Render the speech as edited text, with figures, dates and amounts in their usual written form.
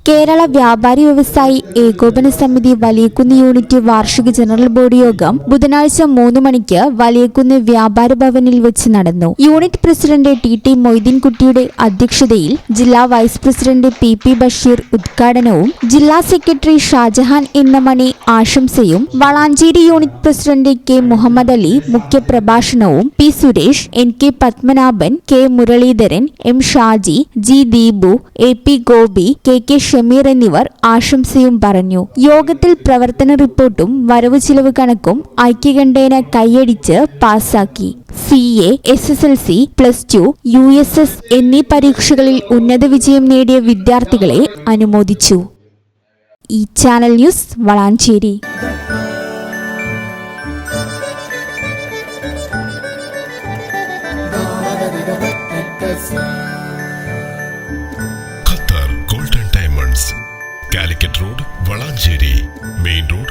കേരള വ്യാപാരി വ്യവസായി ഏകോപന സമിതി വലിയകുന്ന് യൂണിറ്റ് വാർഷിക ജനറൽ ബോഡി യോഗം ബുധനാഴ്ച 3 മണിക്ക് വലിയകുന്ന് വ്യാപാര ഭവനിൽ വെച്ച് നടന്നു. യൂണിറ്റ് പ്രസിഡന്റ് ടി മൊയ്തീൻകുട്ടിയുടെ അധ്യക്ഷതയിൽ ജില്ലാ വൈസ് പ്രസിഡന്റ് പി ബഷീർ ഉദ്ഘാടനവും ജില്ലാ സെക്രട്ടറി ഷാജഹാൻ എന്നമണി ആശംസയും Valanchery unit president K Muhammad Ali മുഖ്യപ്രഭാഷണവും P Suresh, NK. Padmanabhan, K Muraleedharan, M Shaji, G Deepu, AP. Gopi, K Shameer എന്നിവർ ആശംസയും പറഞ്ഞു. യോഗത്തിൽ പ്രവർത്തന റിപ്പോർട്ടും വരവ് ചിലവ് കണക്കും ഐക്യകണ്ഠേന കൈയടിച്ച് പാസാക്കി. CA, SSLC, +2, USS എന്നീ പരീക്ഷകളിൽ ഉന്നത വിജയം നേടിയ വിദ്യാർത്ഥികളെ അനുമോദിച്ചു. ഈ channel news Valanchery. Golden Diamonds, Calicut Road, Valancheri, Main Road,